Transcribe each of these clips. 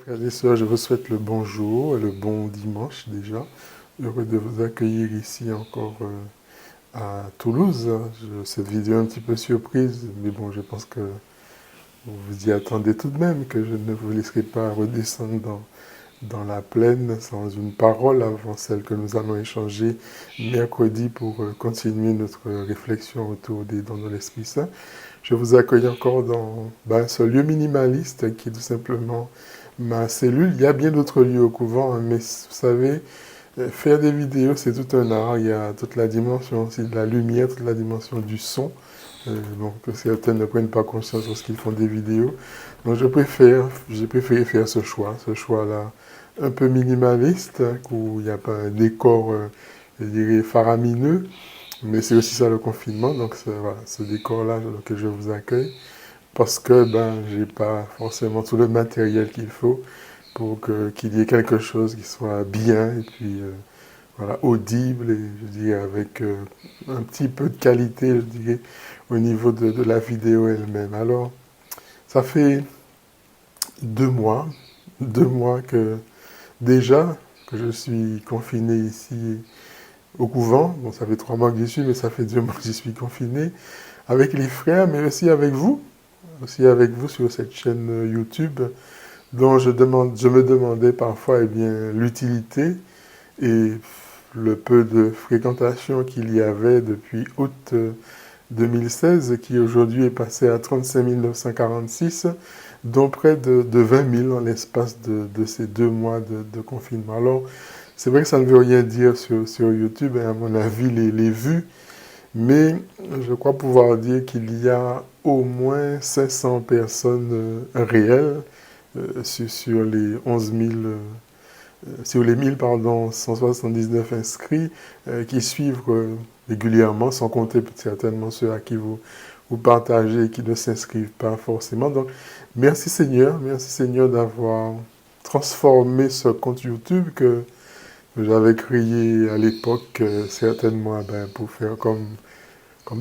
Frères et sœurs, je vous souhaite le bonjour et le bon dimanche déjà. Heureux de vous accueillir ici encore à Toulouse. Cette vidéo est un petit peu surprise, mais bon, je pense que vous vous y attendez tout de même, que je ne vous laisserai pas redescendre dans la plaine sans une parole avant celle que nous allons échanger mercredi pour continuer notre réflexion autour des dons de l'Esprit Saint. Je vous accueille encore dans ce lieu minimaliste qui est tout simplement ma cellule. Il y a bien d'autres lieux au couvent, hein, mais vous savez, faire des vidéos, c'est tout un art. Il y a toute la dimension aussi de la lumière, toute la dimension du son. Donc certains ne prennent pas conscience lorsqu'ils font des vidéos. Donc j'ai préféré faire ce choix-là un peu minimaliste, où il n'y a pas un décor, je dirais, faramineux. Mais c'est aussi ça le confinement, donc voilà, ce décor-là dans lequel je vous accueille, parce que j'ai pas forcément tout le matériel qu'il faut pour qu'il y ait quelque chose qui soit bien et puis voilà, audible et je dirais avec un petit peu de qualité, je dirais, au niveau de la vidéo elle-même. Alors, ça fait 2 mois, 2 mois que déjà que je suis confiné ici au couvent. Bon, ça fait 3 mois que j'y suis, mais ça fait 2 mois que j'y suis confiné, avec les frères, mais aussi avec vous sur cette chaîne YouTube, dont je me demandais parfois l'utilité et le peu de fréquentation qu'il y avait depuis août 2016, qui aujourd'hui est passé à 35 946, dont près de 20 000 en l'espace de ces 2 mois de confinement. Alors, c'est vrai que ça ne veut rien dire sur YouTube, et à mon avis, les vues, mais je crois pouvoir dire qu'il y a au moins 500 personnes réelles sur les 11 000, sur les 1000, pardon, 179 inscrits qui suivent régulièrement, sans compter certainement ceux à qui vous partagez et qui ne s'inscrivent pas forcément. Donc, merci Seigneur d'avoir transformé ce compte YouTube que j'avais créé à l'époque, certainement pour faire comme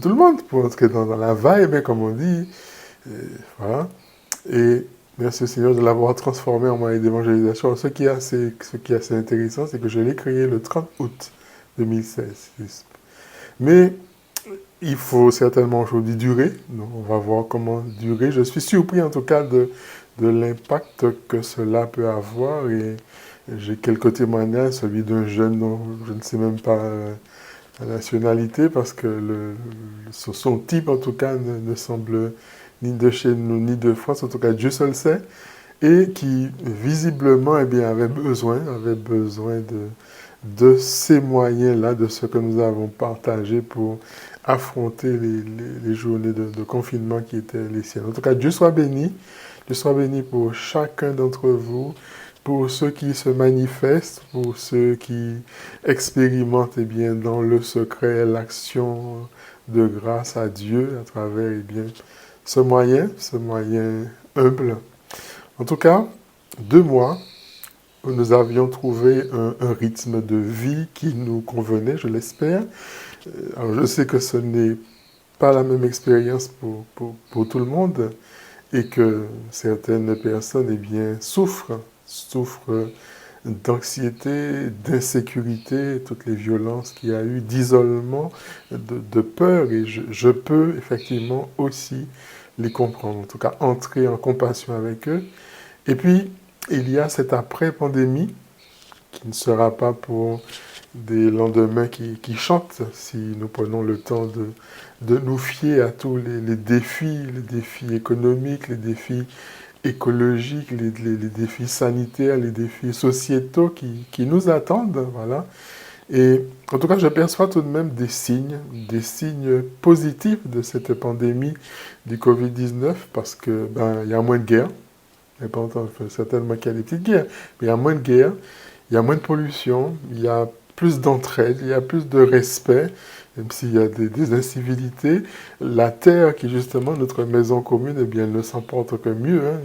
tout le monde, pour entrer dans la vibe, comme on dit. Voilà. Et merci au Seigneur de l'avoir transformé en moyen d'évangélisation. Ce qui est assez intéressant, c'est que je l'ai créé le 30 août 2016. Mais il faut certainement aujourd'hui durer. Donc on va voir comment durer. Je suis surpris en tout cas de l'impact que cela peut avoir. Et j'ai quelques témoignages, celui d'un jeune dont je ne sais même pas la nationalité, parce que son type en tout cas ne semble ni de chez nous, ni de France, en tout cas Dieu seul sait, et qui visiblement avait besoin de ces moyens-là, de ce que nous avons partagé pour affronter les journées de confinement qui étaient les siennes. En tout cas, Dieu soit béni pour chacun d'entre vous, pour ceux qui se manifestent, pour ceux qui expérimentent dans le secret l'action de grâce à Dieu à travers ce moyen humble. En tout cas, 2 mois où nous avions trouvé un rythme de vie qui nous convenait, je l'espère. Alors je sais que ce n'est pas la même expérience pour tout le monde et que certaines personnes souffrent d'anxiété, d'insécurité, toutes les violences qu'il y a eu, d'isolement, de peur, et je peux effectivement aussi les comprendre, en tout cas entrer en compassion avec eux. Et puis, il y a cette après-pandémie qui ne sera pas pour des lendemains qui chantent si nous prenons le temps de nous fier à tous les défis économiques, les défis écologiques, les défis sanitaires, les défis sociétaux qui nous attendent, voilà. Et en tout cas, je perçois tout de même des signes positifs de cette pandémie du Covid-19, parce que il y a moins de guerres. Important, certainement qu'il y a des petites guerres, mais il y a moins de guerres, il y a moins de pollution, il y a plus d'entraide, il y a plus de respect, même s'il y a des incivilités. La terre, qui est justement notre maison commune, elle ne s'en porte que mieux. Hein.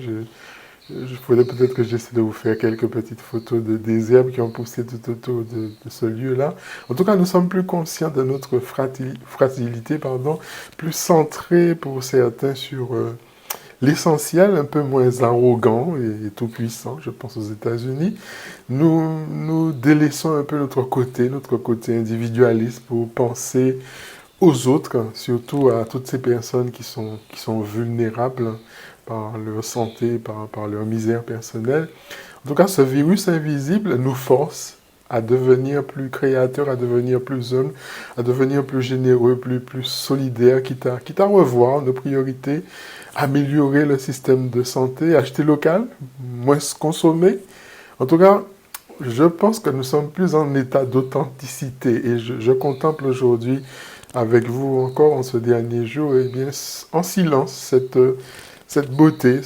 Je faudrait peut-être que j'essaie de vous faire quelques petites photos des herbes qui ont poussé tout autour de ce lieu-là. En tout cas, nous sommes plus conscients de notre fragilité, plus centrés pour certains sur l'essentiel, un peu moins arrogant et tout-puissant, je pense aux États-Unis, nous délaissons un peu notre côté individualiste pour penser aux autres, hein, surtout à toutes ces personnes qui sont vulnérables par leur santé, par leur misère personnelle. En tout cas, ce virus invisible nous force à devenir plus créateurs, à devenir plus hommes, à devenir plus généreux, plus solidaires, quitte à revoir nos priorités, améliorer le système de santé, acheter local, moins consommer. En tout cas, je pense que nous sommes plus en état d'authenticité et je contemple aujourd'hui avec vous encore en ce dernier jour, et bien, en silence, cette beauté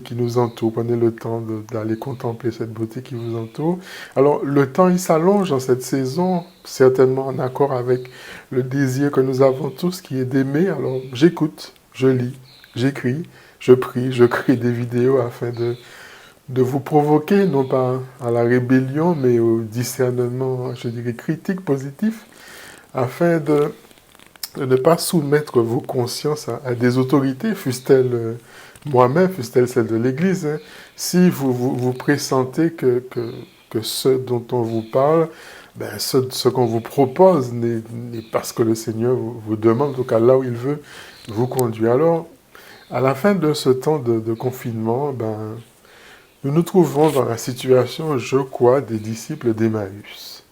qui nous entoure. Prenez le temps d'aller contempler cette beauté qui vous entoure. Alors, le temps, il s'allonge dans cette saison, certainement en accord avec le désir que nous avons tous, qui est d'aimer. Alors, j'écoute, je lis, j'écris, je prie, je crée des vidéos afin de vous provoquer, non pas à la rébellion, mais au discernement, je dirais, critique, positif, afin de ne pas soumettre vos consciences à des autorités, fussent-elles moi-même, fussent-elles celles de l'Église. Hein. Si vous pressentez que ce dont on vous parle, ben, ce qu'on vous propose n'est pas ce que le Seigneur vous demande, en tout cas là où il veut vous conduire. Alors, à la fin de ce temps de confinement, ben, nous nous trouvons dans la situation, je crois, des disciples d'Emmaüs.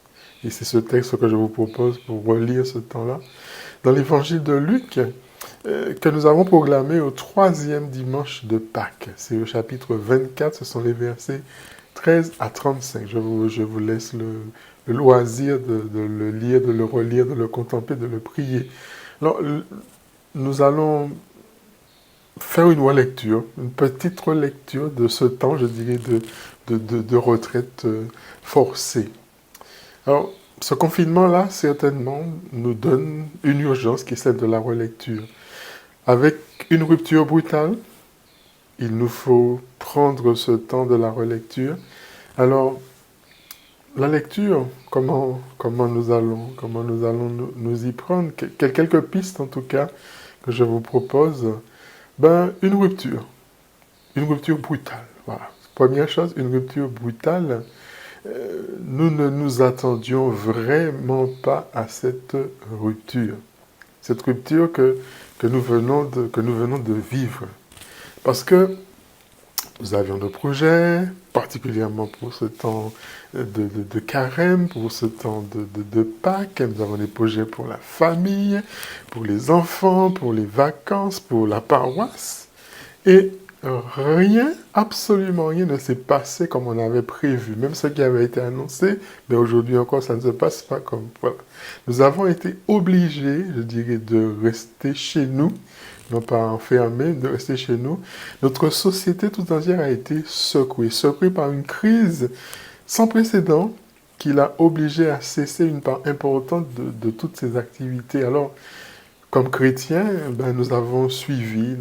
Et c'est ce texte que je vous propose pour relire ce temps-là. Dans l'évangile de Luc, que nous avons proclamé au 3e dimanche de Pâques. C'est le chapitre 24, ce sont les versets 13 à 35. Je vous laisse le loisir de le lire, de le relire, de le contempler, de le prier. Alors, nous allons faire une relecture, une petite relecture de ce temps, je dirais, de retraite forcée. Alors, ce confinement-là, certainement, nous donne une urgence qui est celle de la relecture. Avec une rupture brutale, il nous faut prendre ce temps de la relecture. Alors, la lecture, comment nous allons nous y prendre? Quelques pistes, en tout cas, que je vous propose. Ben, une rupture brutale. Voilà. Première chose, une rupture brutale. Nous ne nous attendions vraiment pas à cette rupture. Cette rupture que nous venons de vivre. Parce que nous avions des projets, particulièrement pour ce temps de carême, pour ce temps de Pâques. Nous avons des projets pour la famille, pour les enfants, pour les vacances, pour la paroisse. Et rien, absolument rien ne s'est passé comme on avait prévu. Même ce qui avait été annoncé, mais aujourd'hui encore, ça ne se passe pas comme... Voilà. Nous avons été obligés, je dirais, de rester chez nous, non pas enfermés, de rester chez nous. Notre société tout entière a été secouée par une crise sans précédent qui l'a obligé à cesser une part importante de toutes ses activités. Alors, comme chrétiens, ben, nous avons suivi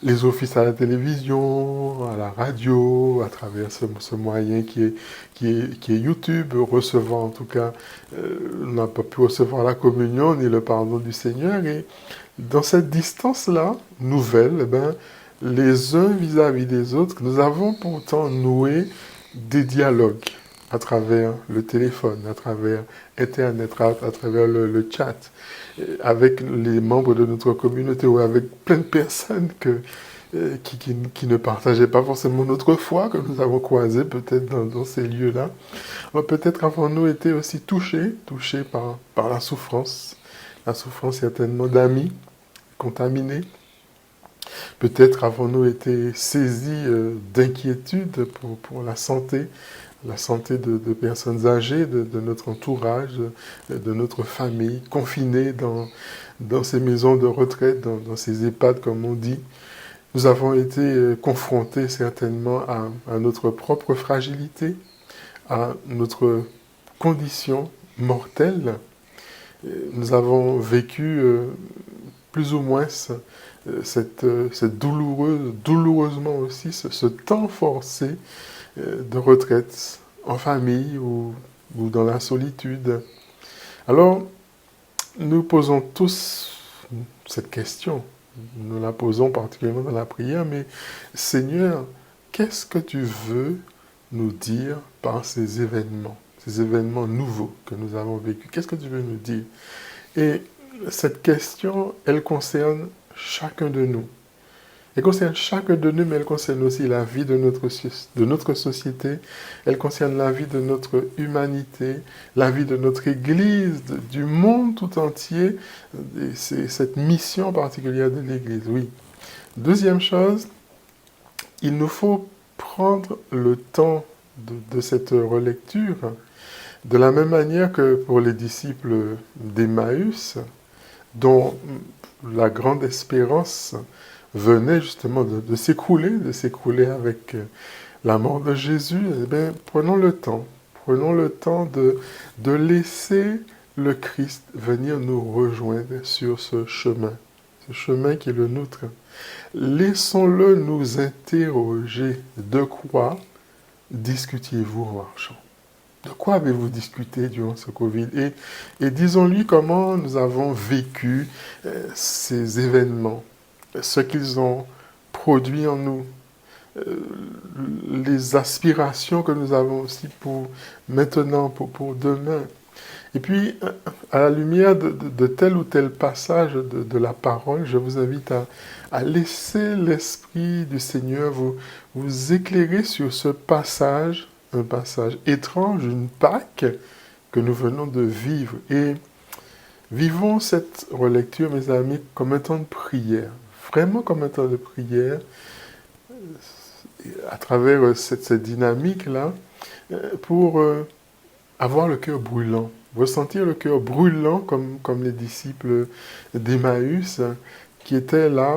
les offices à la télévision, à la radio, à travers ce moyen qui est YouTube, recevoir en tout cas, on n'a pas pu recevoir la communion ni le pardon du Seigneur. Et dans cette distance-là, nouvelle, eh ben, les uns vis-à-vis des autres, nous avons pourtant noué des dialogues à travers le téléphone, à travers Internet, à travers le chat, avec les membres de notre communauté ou avec plein de personnes qui ne partageaient pas forcément notre foi, que nous avons croisé peut-être dans ces lieux-là. Peut-être avons-nous été aussi touchés par la souffrance certainement d'amis contaminés. Peut-être avons-nous été saisis d'inquiétude pour la santé de personnes âgées, de notre entourage, de notre famille, confinées dans ces maisons de retraite, dans ces EHPAD comme on dit. Nous avons été confrontés certainement à notre propre fragilité, à notre condition mortelle. Nous avons vécu plus ou moins cette douloureusement aussi, ce temps forcé de retraite en famille ou dans la solitude. Alors, nous posons tous cette question. nous la posons particulièrement dans la prière, mais Seigneur, qu'est-ce que tu veux nous dire par ces événements nouveaux que nous avons vécus? Qu'est-ce que tu veux nous dire? Et cette question, elle concerne chacun de nous. Elle concerne chacun de nous, mais elle concerne aussi la vie de notre société, elle concerne la vie de notre humanité, la vie de notre Église, du monde tout entier. C'est cette mission particulière de l'Église, oui. Deuxième chose, il nous faut prendre le temps de cette relecture, de la même manière que pour les disciples d'Emmaüs, dont la grande espérance venait justement de s'écrouler avec la mort de Jésus. Eh bien, prenons le temps de laisser le Christ venir nous rejoindre sur ce chemin qui est le nôtre. Laissons-le nous interroger. De quoi discutiez-vous en marchant? De quoi avez-vous discuté durant ce Covid? Et disons-lui comment nous avons vécu ces événements, ce qu'ils ont produit en nous, les aspirations que nous avons aussi pour maintenant, pour demain. Et puis, à la lumière de tel ou tel passage de la parole, je vous invite à laisser l'Esprit du Seigneur vous éclairer sur ce passage, un passage étrange, une Pâque que nous venons de vivre. Et vivons cette relecture, mes amis, comme un temps de prière, vraiment comme un temps de prière, à travers cette dynamique-là, pour avoir le cœur brûlant, ressentir le cœur brûlant comme les disciples d'Emmaüs, qui étaient là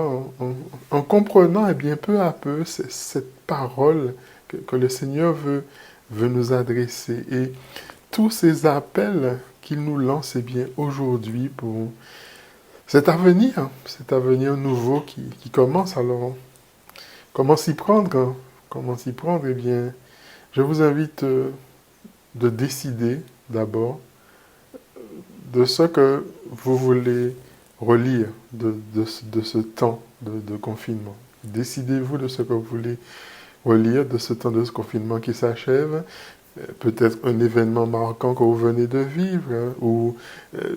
en comprenant, et bien peu à peu, cette parole que le Seigneur veut nous adresser. Et tous ces appels qu'il nous lance, bien aujourd'hui pour cet avenir nouveau qui commence. Alors, comment s'y prendre? Comment s'y prendre? Eh bien, je vous invite de décider d'abord de ce que vous voulez relire de ce temps de confinement. Décidez-vous de ce que vous voulez relire de ce temps de confinement qui s'achève. Peut-être un événement marquant que vous venez de vivre, ou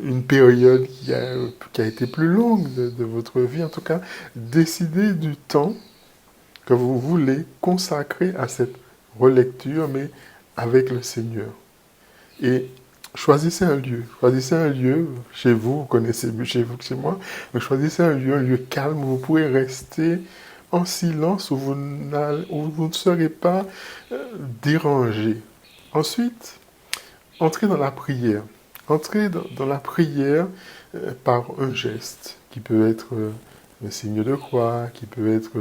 une période qui a été plus longue de votre vie. En tout cas, décidez du temps que vous voulez consacrer à cette relecture, mais avec le Seigneur. Et choisissez un lieu chez vous, vous connaissez mieux chez vous que chez moi, mais choisissez un lieu calme où vous pouvez rester en silence, où vous ne serez pas dérangé. Ensuite, entrez dans la prière. Entrez dans la prière par un geste qui peut être un signe de croix, qui peut être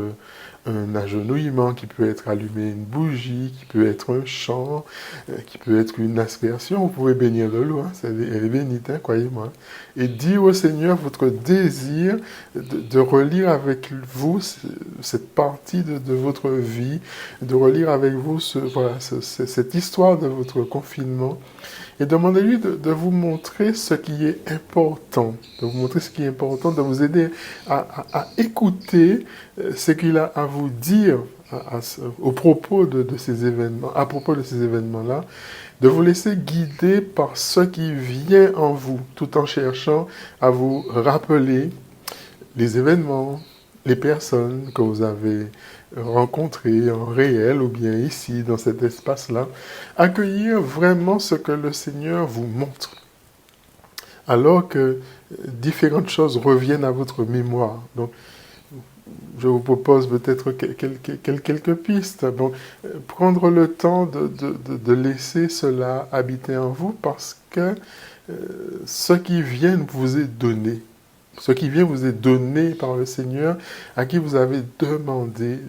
un agenouillement, qui peut être allumer une bougie, qui peut être un chant, qui peut être une aspersion. Vous pouvez bénir de l'eau, elle est bénite, croyez-moi. Et dire au Seigneur votre désir de relire avec vous cette partie de votre vie, de relire avec vous cette histoire de votre confinement. Et demandez-lui de vous montrer ce qui est important, de vous aider à écouter ce qu'il a à vous dire au propos de ces événements, à propos de ces événements-là, de vous laisser guider par ce qui vient en vous, tout en cherchant à vous rappeler les événements, les personnes que vous avez rencontrées en réel ou bien ici, dans cet espace-là. Accueillir vraiment ce que le Seigneur vous montre, alors que différentes choses reviennent à votre mémoire. Donc, je vous propose peut-être quelques pistes. Donc, prendre le temps de laisser cela habiter en vous, parce que ce qui vient vous est donné. Ce qui vient vous est donné par le Seigneur, à qui vous avez demandé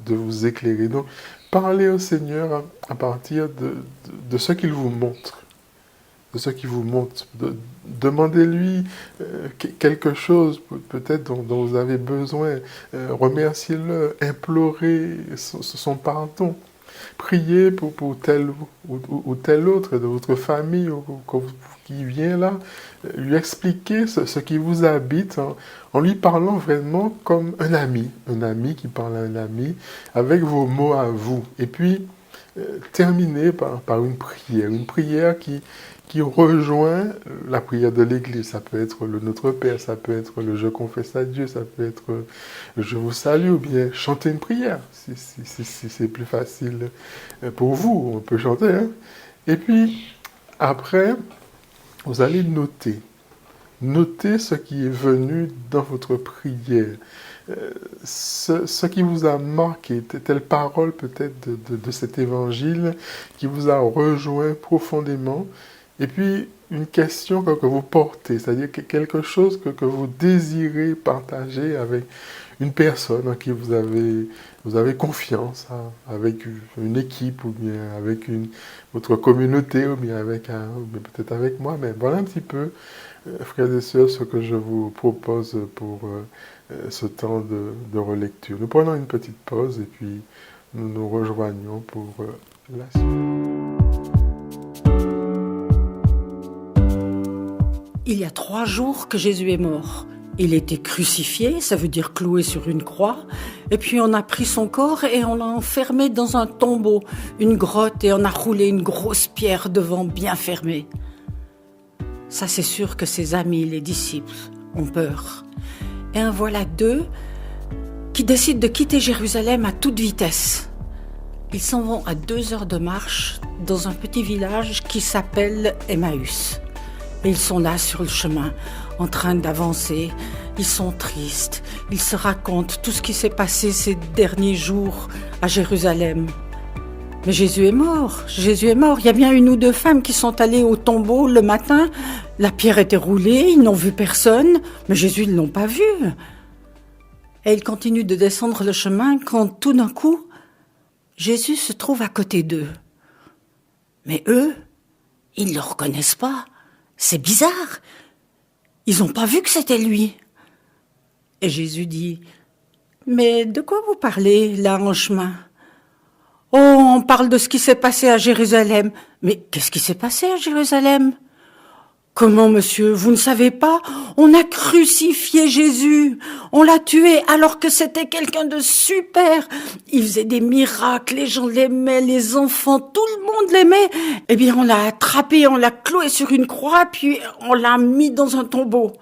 de vous éclairer. Donc, parlez au Seigneur à partir de ce qu'il vous montre. De ce qu'il vous montre. Demandez-lui quelque chose, peut-être dont vous avez besoin. Remerciez-le, implorez son pardon. priez pour tel ou tel autre de votre famille qui vient là, lui expliquer ce qui vous habite en lui parlant vraiment comme un ami qui parle à un ami, avec vos mots à vous. Et puis, terminer par une prière qui rejoint la prière de l'Église. Ça peut être le Notre Père, ça peut être le Je confesse à Dieu, ça peut être Je vous salue, ou bien chanter une prière, si c'est plus facile pour vous, on peut chanter. Hein? Et puis, après, vous allez noter. Notez ce qui est venu dans votre prière, ce qui vous a marqué, telle parole peut-être de cet évangile qui vous a rejoint profondément, et puis une question que vous portez, c'est-à-dire quelque chose que vous désirez partager avec une personne en qui vous avez confiance, hein, avec une équipe, ou bien avec votre communauté, ou bien peut-être avec moi, mais voilà un petit peu, frères et sœurs, ce que je vous propose pour ce temps de relecture. Nous prenons une petite pause et puis nous nous rejoignons pour la suite. Il y a 3 jours que Jésus est mort. Il était crucifié, ça veut dire cloué sur une croix, et puis on a pris son corps et on l'a enfermé dans un tombeau, une grotte, et on a roulé une grosse pierre devant bien fermée. Ça, c'est sûr que ses amis, les disciples, ont peur. Et en voilà 2 qui décident de quitter Jérusalem à toute vitesse. Ils s'en vont à 2 heures de marche dans un petit village qui s'appelle Emmaüs. Et ils sont là sur le chemin, en train d'avancer. Ils sont tristes. Ils se racontent tout ce qui s'est passé ces derniers jours à Jérusalem. Mais Jésus est mort. Jésus est mort. Il y a bien 1 ou 2 femmes qui sont allées au tombeau le matin. La pierre était roulée, ils n'ont vu personne, mais Jésus, ils ne l'ont pas vu. Et ils continuent de descendre le chemin quand tout d'un coup, Jésus se trouve à côté d'eux. Mais eux, ils ne le reconnaissent pas. C'est bizarre. Ils n'ont pas vu que c'était lui. Et Jésus dit, « Mais de quoi vous parlez là en chemin ? Oh, on parle de ce qui s'est passé à Jérusalem. Mais qu'est-ce qui s'est passé à Jérusalem ? Comment, monsieur, vous ne savez pas ? On a crucifié Jésus. On l'a tué alors que c'était quelqu'un de super. Il faisait des miracles, les gens l'aimaient, les enfants, tout le monde l'aimait. Eh bien, on l'a attrapé, on l'a cloué sur une croix, puis on l'a mis dans un tombeau.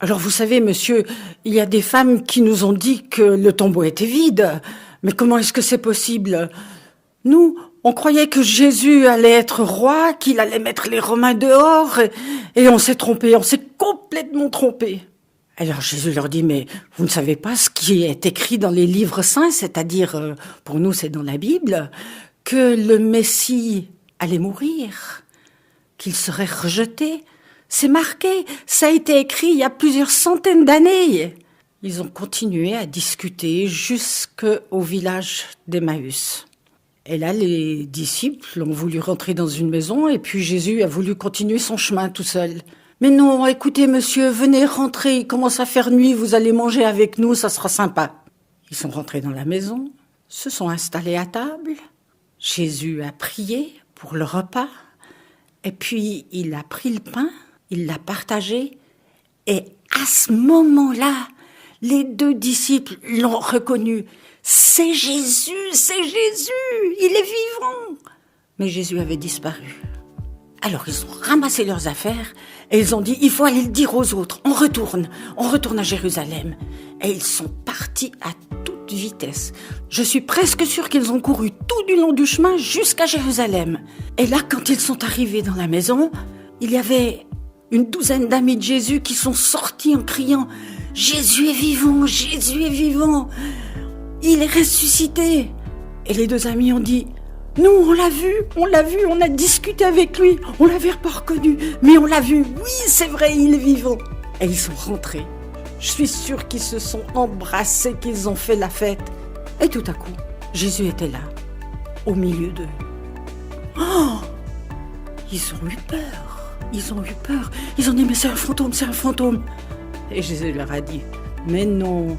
Alors, vous savez, monsieur, il y a des femmes qui nous ont dit que le tombeau était vide. Mais comment est-ce que c'est possible ? Nous, on croyait que Jésus allait être roi, qu'il allait mettre les Romains dehors, et on s'est trompé, on s'est complètement trompé. Alors Jésus leur dit, mais vous ne savez pas ce qui est écrit dans les livres saints, c'est-à-dire, pour nous c'est dans la Bible, que le Messie allait mourir, qu'il serait rejeté. C'est marqué, ça a été écrit il y a plusieurs centaines d'années. Ils ont continué à discuter jusqu'au village d'Emmaüs. Et là, les disciples ont voulu rentrer dans une maison et puis Jésus a voulu continuer son chemin tout seul. Mais non, écoutez monsieur, venez rentrer, il commence à faire nuit, vous allez manger avec nous, ça sera sympa. Ils sont rentrés dans la maison, se sont installés à table. Jésus a prié pour le repas et puis il a pris le pain, il l'a partagé et à ce moment-là, les 2 disciples l'ont reconnu. C'est Jésus, il est vivant. Mais Jésus avait disparu. Alors ils ont ramassé leurs affaires et ils ont dit, il faut aller le dire aux autres, on retourne à Jérusalem. Et ils sont partis à toute vitesse. Je suis presque sûre qu'ils ont couru tout du long du chemin jusqu'à Jérusalem. Et là, quand ils sont arrivés dans la maison, il y avait une douzaine d'amis de Jésus qui sont sortis en criant, Jésus est vivant, Jésus est vivant. Il est ressuscité. Et les 2 amis ont dit, nous, on l'a vu, on a discuté avec lui, on l'avait pas reconnu, mais on l'a vu, oui, c'est vrai, il est vivant. Et ils sont rentrés. Je suis sûre qu'ils se sont embrassés, qu'ils ont fait la fête. Et tout à coup, Jésus était là, au milieu d'eux. Oh ! Ils ont eu peur. Ils ont dit, mais c'est un fantôme. Et Jésus leur a dit, mais non,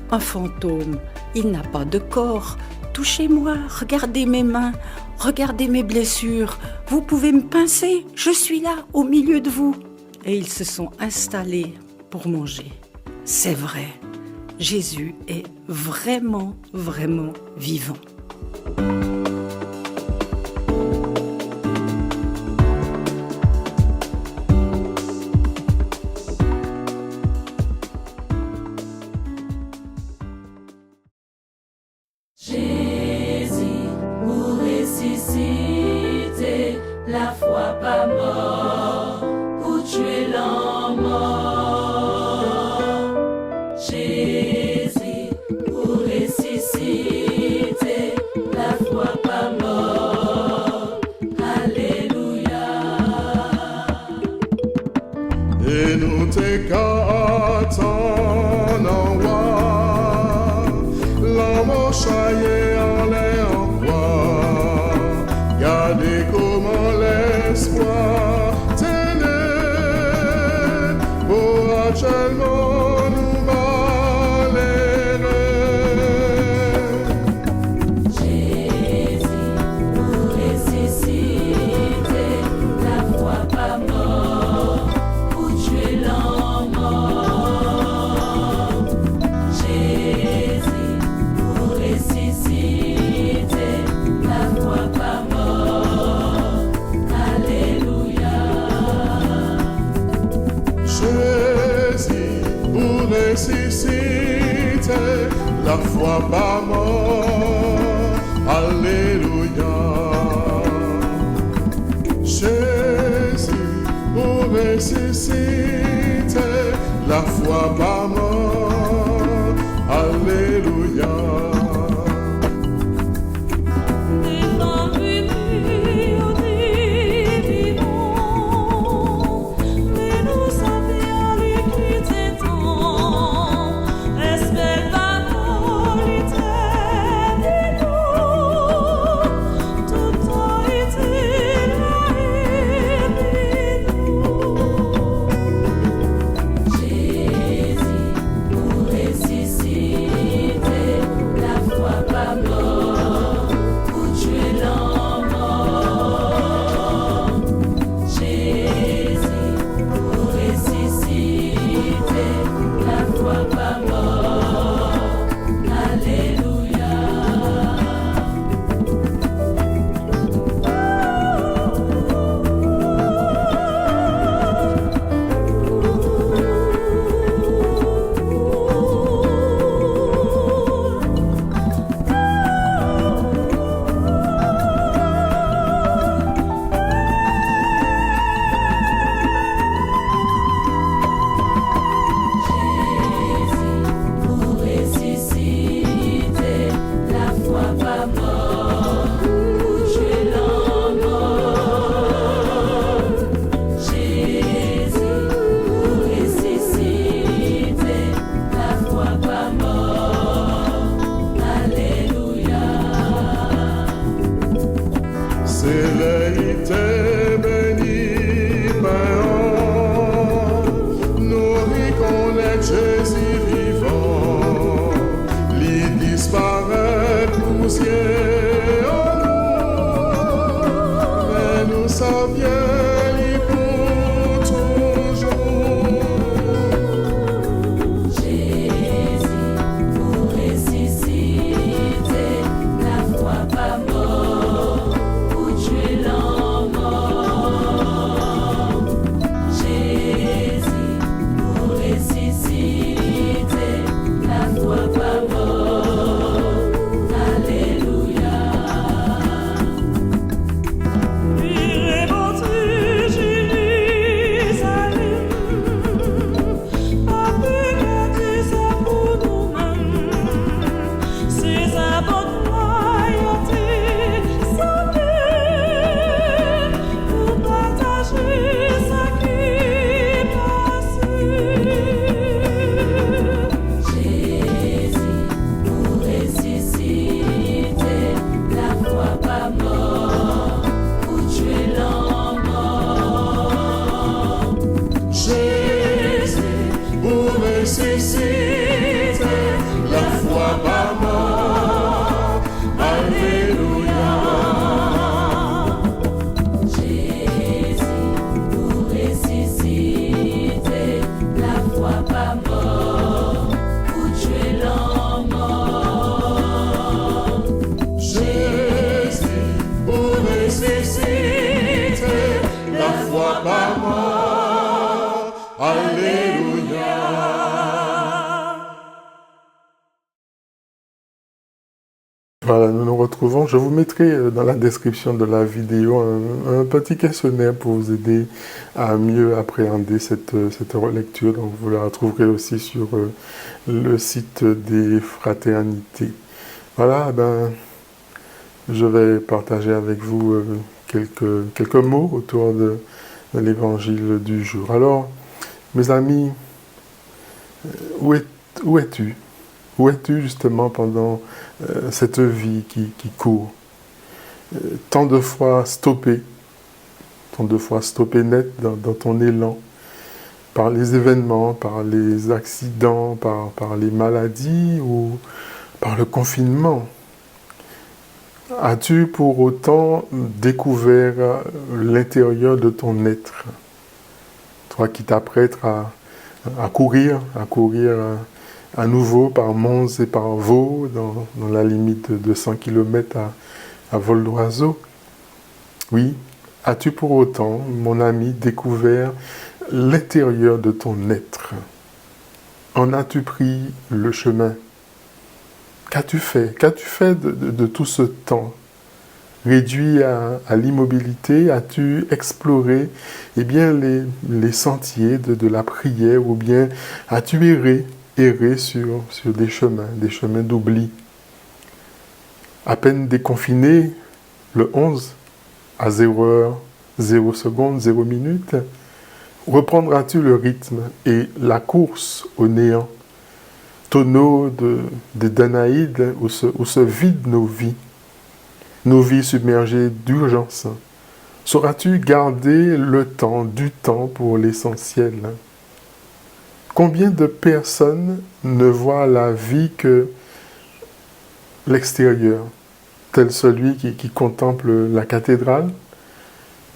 un fantôme, il n'a pas de corps. touchez-moi, regardez mes mains, regardez mes blessures. Vous pouvez me pincer, je suis là, au milieu de vous. » Et ils se sont installés pour manger. C'est vrai, Jésus est vraiment, vraiment vivant. La foi pas mort, pour tuer l'homme mort. Jésus, pour ressusciter, la foi pas mort. Alléluia. Et nous t'écartons en roi, l'homme chaillé en l'air en croix. Gardez comment l'espoir tenait pour actuellement nous malheureux. Jésus, pour ressusciter, la foi pas mort, pour tuer l'homme mort. Jésus, pour ressusciter, la foi pas mort. Jésus, pour ressusciter, la foi pas mort. Alléluia. Jésus, pour ressusciter, la foi pas mort. Alléluia. ressuscité, la foi pas mort. Voilà, nous nous retrouvons. Je vous mettrai dans la description de la vidéo un petit questionnaire pour vous aider à mieux appréhender cette relecture. Donc vous la retrouverez aussi sur le site des fraternités. Voilà, je vais partager avec vous quelques mots autour de l'évangile du jour. Alors, mes amis, où es-tu? Où es-tu justement pendant cette vie qui court? Tant de fois stoppé net dans ton élan, par les événements, par les accidents, par les maladies ou par le confinement. As-tu pour autant découvert l'intérieur de ton être? Toi qui t'apprêtes à courir à nouveau par Mons et par Vaux, dans la limite de 100 km à vol d'oiseau. Oui, as-tu pour autant, mon ami, découvert l'intérieur de ton être? En as-tu pris le chemin? Qu'as-tu fait? Qu'as-tu fait de tout ce temps? Réduit à l'immobilité, as-tu exploré les sentiers de la prière, ou bien as-tu erré sur des chemins d'oubli? À peine déconfiné, le 11, à 0 heure, 0 seconde, 0 minute, reprendras-tu le rythme et la course au néant? Tonneau de Danaïde où se vident nos vies submergées d'urgence. Sauras-tu garder du temps pour l'essentiel? Combien de personnes ne voient la vie que l'extérieur, tel celui qui contemple la cathédrale,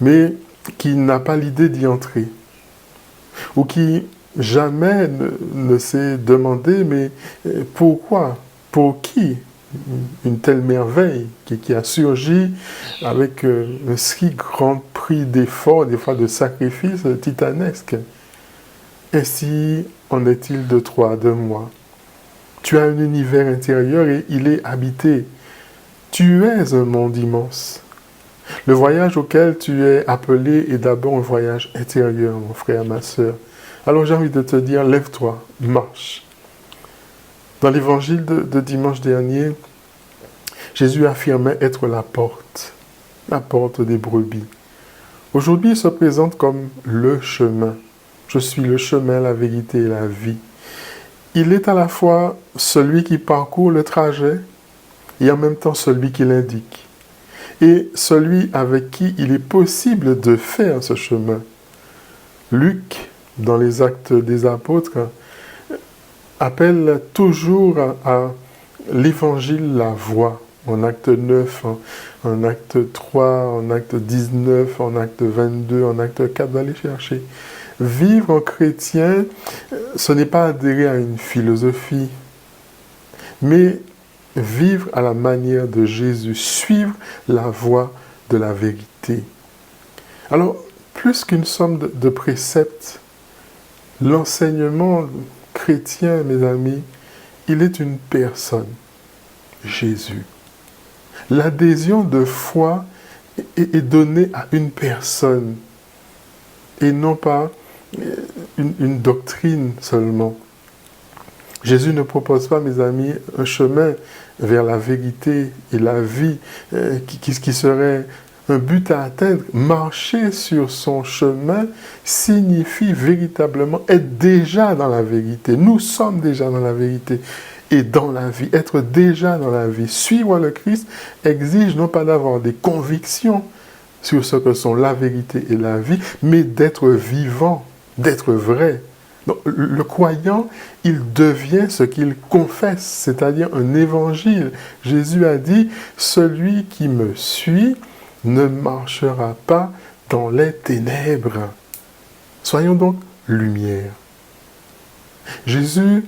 mais qui n'a pas l'idée d'y entrer, ou qui jamais ne s'est demandé, mais pourquoi, pour qui une telle merveille qui a surgi avec un si grand prix d'effort, des fois de sacrifices titanesques. Ainsi en est-il de toi, de moi. Tu as un univers intérieur et il est habité. Tu es un monde immense. Le voyage auquel tu es appelé est d'abord un voyage intérieur, mon frère, ma sœur. Alors j'ai envie de te dire, lève-toi, marche. Dans l'évangile de dimanche dernier, Jésus affirmait être la porte des brebis. Aujourd'hui, il se présente comme le chemin. Je suis le chemin, la vérité et la vie. Il est à la fois celui qui parcourt le trajet et en même temps celui qui l'indique. Et celui avec qui il est possible de faire ce chemin. Luc, dans les Actes des Apôtres, appelle toujours à l'évangile la voie. En acte 9, en acte 3, en acte 19, en acte 22, en acte 4, d'aller chercher. Vivre en chrétien, ce n'est pas adhérer à une philosophie, mais vivre à la manière de Jésus, suivre la voie de la vérité. Alors, plus qu'une somme de préceptes, l'enseignement chrétien, mes amis, il est une personne, Jésus. L'adhésion de foi est donnée à une personne et non pas une doctrine seulement. Jésus ne propose pas, mes amis, un chemin vers la vérité et la vie qui serait un but à atteindre. Marcher sur son chemin signifie véritablement être déjà dans la vérité. Nous sommes déjà dans la vérité. Et dans la vie, être déjà dans la vie, suivre le Christ exige non pas d'avoir des convictions sur ce que sont la vérité et la vie, mais d'être vivant, d'être vrai. Donc, le croyant, il devient ce qu'il confesse, c'est-à-dire un évangile. Jésus a dit, celui qui me suit ne marchera pas dans les ténèbres. Soyons donc lumière. Jésus,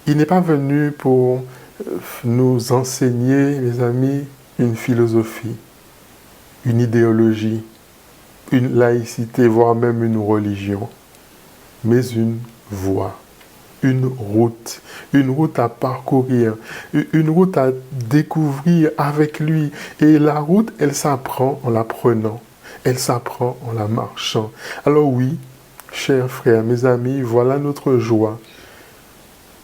il n'est pas venu pour nous enseigner, mes amis, une philosophie, une idéologie, une laïcité, voire même une religion. mais une voie, une route à parcourir, une route à découvrir avec lui. Et la route, elle s'apprend en la prenant, elle s'apprend en la marchant. Alors oui, chers frères, mes amis, voilà notre joie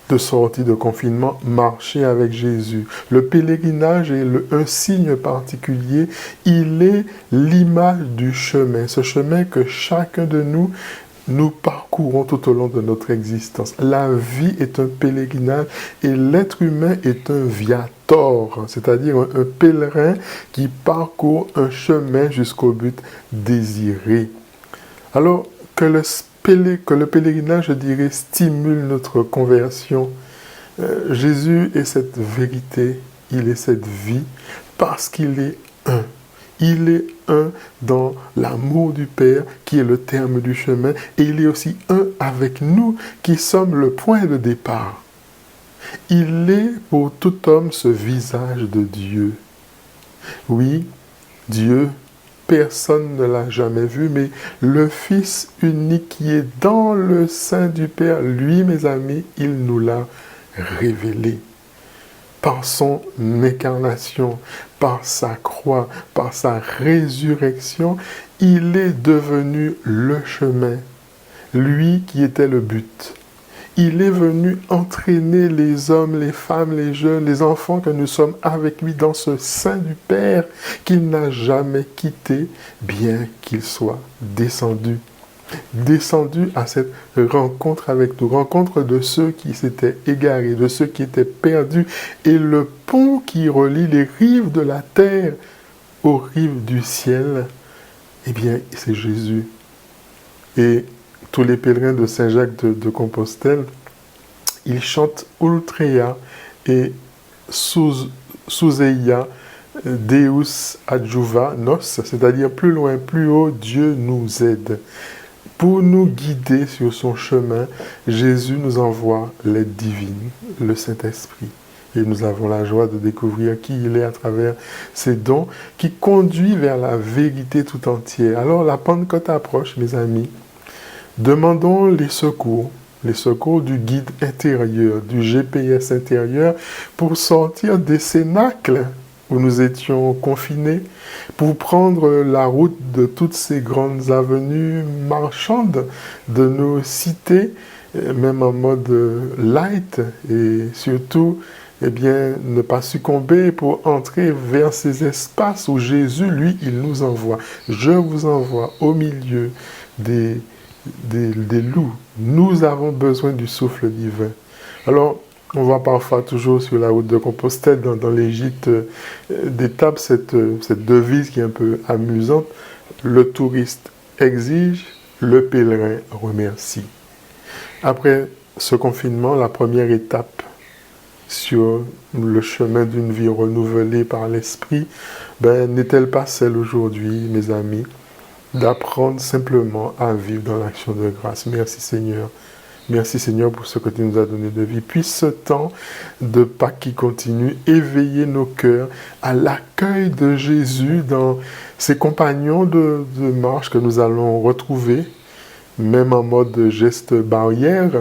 de sortie de confinement, marcher avec Jésus. Le pèlerinage est un signe particulier, il est l'image du chemin, ce chemin que chacun de nous parcourons tout au long de notre existence. La vie est un pèlerinage et l'être humain est un viator, c'est-à-dire un pèlerin qui parcourt un chemin jusqu'au but désiré. Alors que le pèlerinage, je dirais, stimule notre conversion. Jésus est cette vérité, il est cette vie, parce qu'il est un. Il est un dans l'amour du Père, qui est le terme du chemin, et il est aussi un avec nous, qui sommes le point de départ. Il est pour tout homme ce visage de Dieu. Oui, Dieu, personne ne l'a jamais vu, mais le Fils unique qui est dans le sein du Père, lui, mes amis, il nous l'a révélé. Par son incarnation, par sa croix, par sa résurrection, il est devenu le chemin, lui qui était le but. Il est venu entraîner les hommes, les femmes, les jeunes, les enfants que nous sommes avec lui dans ce sein du Père qu'il n'a jamais quitté, bien qu'il soit descendu. Descendu à cette rencontre avec nous, rencontre de ceux qui s'étaient égarés, de ceux qui étaient perdus, et le pont qui relie les rives de la terre aux rives du ciel, eh bien, c'est Jésus. Et tous les pèlerins de Saint-Jacques de Compostelle, ils chantent Ultrea et Suseia Deus adjuva nos, c'est-à-dire plus loin, plus haut, Dieu nous aide. Pour nous guider sur son chemin, Jésus nous envoie l'aide divine, le Saint-Esprit. Et nous avons la joie de découvrir qui il est à travers ces dons qui conduisent vers la vérité tout entière. Alors la Pentecôte approche, mes amis. Demandons les secours du guide intérieur, du GPS intérieur, pour sortir des cénacles où nous étions confinés, pour prendre la route de toutes ces grandes avenues marchandes de nos cités, même en mode light, et surtout, eh bien, ne pas succomber pour entrer vers ces espaces où Jésus, lui, il nous envoie. Je vous envoie au milieu des loups. Nous avons besoin du souffle divin. Alors, on voit parfois toujours sur la route de Compostelle, dans les gîtes d'étape, cette devise qui est un peu amusante. Le touriste exige, le pèlerin remercie. Après ce confinement, la première étape sur le chemin d'une vie renouvelée par l'Esprit, n'est-elle pas celle aujourd'hui, mes amis, d'apprendre simplement à vivre dans l'action de grâce. Merci Seigneur. Merci Seigneur pour ce que tu nous as donné de vie. Puisse ce temps de Pâques qui continue éveiller nos cœurs à l'accueil de Jésus dans ses compagnons de marche que nous allons retrouver, même en mode geste barrière,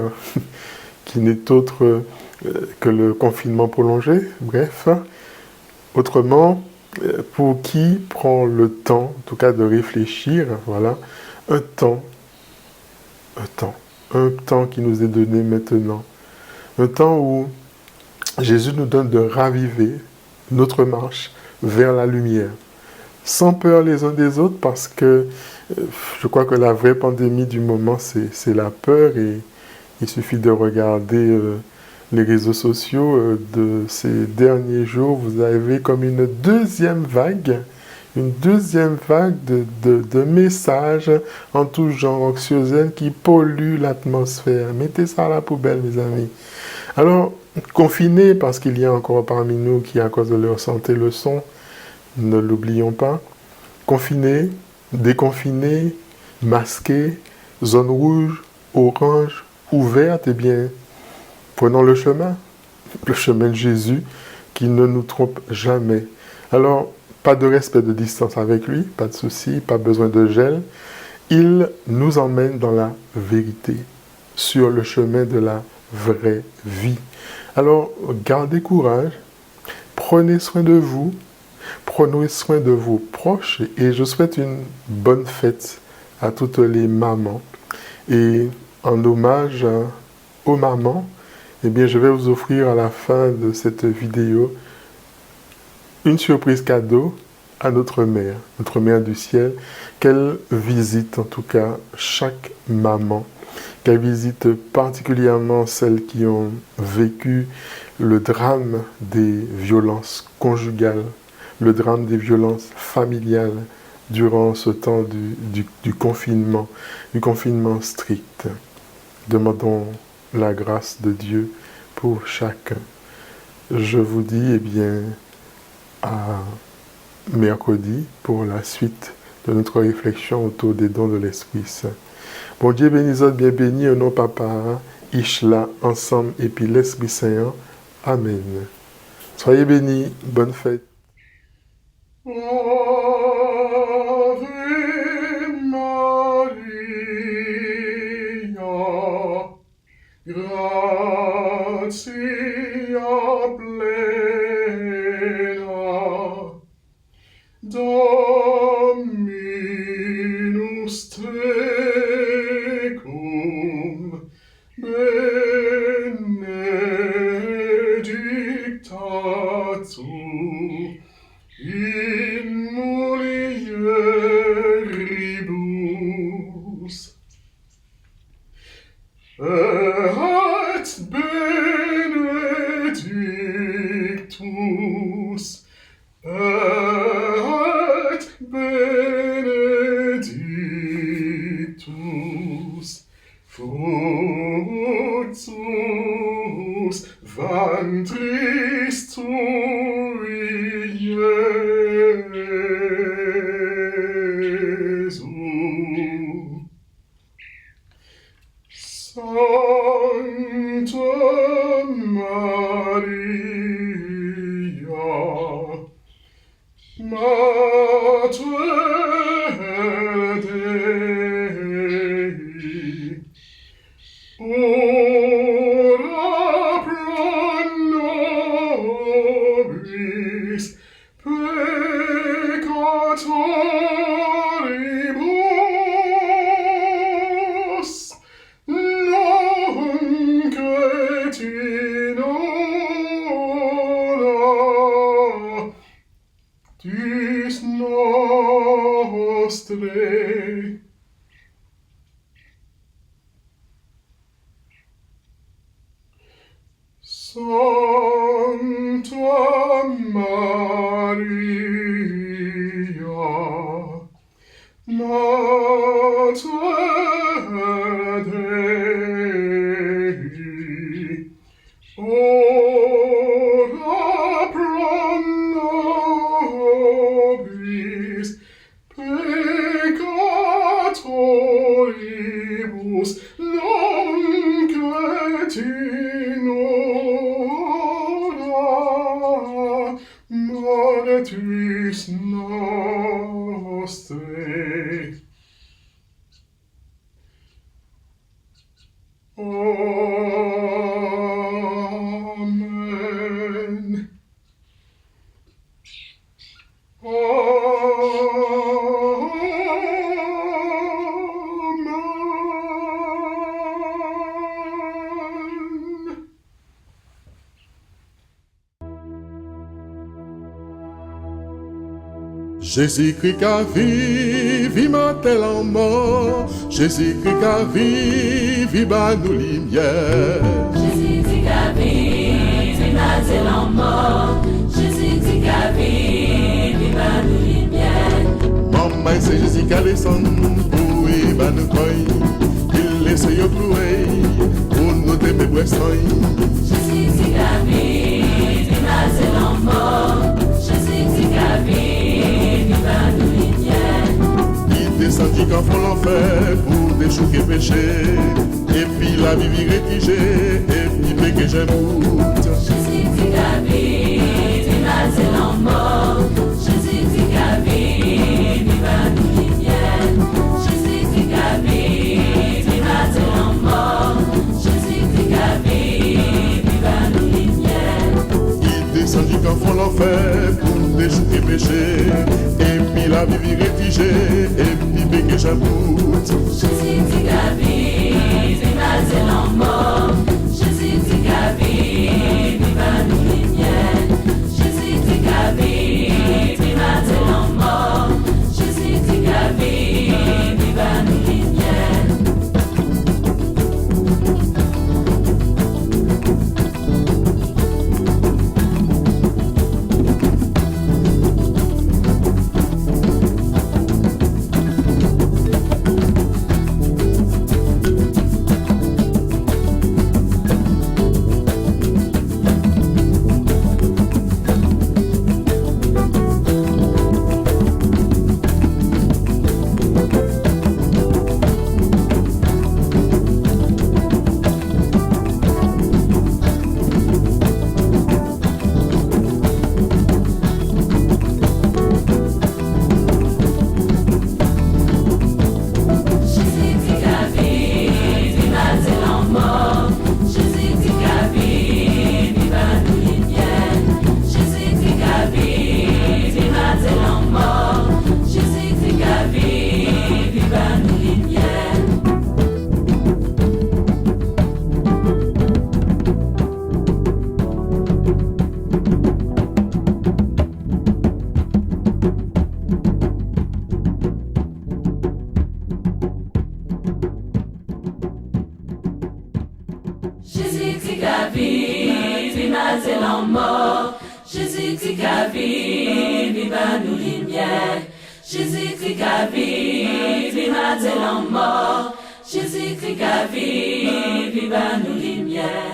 qui n'est autre que le confinement prolongé. Bref, autrement, pour qui prend le temps, en tout cas de réfléchir, voilà, un temps qui nous est donné maintenant, un temps où Jésus nous donne de raviver notre marche vers la lumière, sans peur les uns des autres, parce que je crois que la vraie pandémie du moment, c'est la peur, et il suffit de regarder les réseaux sociaux de ces derniers jours. Vous avez comme une deuxième vague de messages en tout genre anxiogènes qui polluent l'atmosphère. Mettez ça à la poubelle, mes amis. Alors, confinés, parce qu'il y a encore parmi nous qui, à cause de leur santé, le sont, ne l'oublions pas. Confinés, déconfinés, masqués, zone rouge, orange, ouverte, eh bien, prenons le chemin de Jésus qui ne nous trompe jamais. Alors, pas de respect de distance avec lui, pas de souci, pas besoin de gel. Il nous emmène dans la vérité. sur le chemin de la vraie vie. Alors, gardez courage, prenez soin de vous, prenez soin de vos proches et je souhaite une bonne fête à toutes les mamans. Et en hommage aux mamans, eh bien, je vais vous offrir à la fin de cette vidéo une surprise cadeau à notre mère du ciel, qu'elle visite en tout cas chaque maman, qu'elle visite particulièrement celles qui ont vécu le drame des violences conjugales, le drame des violences familiales durant ce temps du confinement strict. Demandons la grâce de Dieu pour chacun. Je vous dis, eh bien, à mercredi pour la suite de notre réflexion autour des dons de l'Esprit Saint. Bon Dieu bénis, bien béni, au nom Papa, Ishla, ensemble, et puis l'Esprit Saint. Amen. Soyez bénis, bonne fête. Ave Maria, gratia plena, Dominus tecum, benedicta tu in mulieribus, et benedictus, et benedictus fructus ventris tui, Iesu. Sancta Maria, Mater Dei, ora pro nobis peccatoribus, nunc et in hora dis nostre. Sancta Maria, Mater Dei, ora pro nobis peccatoribus, nunc et in hora mortis nostre. Amen. Amen. Jésus-Christ a vivi matel en mort, Jésus-Christ a vivi ba nous lumière. Jésus-Christ a vivi matel en mort, Jésus-Christ a vivi ba nous lumière. Maman c'est Jésus qui a descendu pour y ba nous croire, il laisse yo clouer pour nous te bressoy. Jésus-Christ a vivi matel en mort, Jésus-Christ a vivi ba nous lumière. Il descendit quand font l'enfer pour déchouquer péché, et puis la vie rédigée, et puis péché j'aime. Jésus-Christ a vivi matel en mort, Jésus-Christ a vivi ba nous lumière. Jésus-Christ a vivi matel en mort, Jésus-Christ a vie, vive l'en mort. Jésus-Christ a vie, vive nous lumière. Jésus-Christ a vie, vive l'en mort. Jésus-Christ a vie, vive nous lumière. Jésus-Christ a vie, vive l'en mort. Jésus-Christ a vie, vive nous lumière. Jésus-Christ a vie, vive l'en mort. Jésus-Christ a vie, vive nous lumière.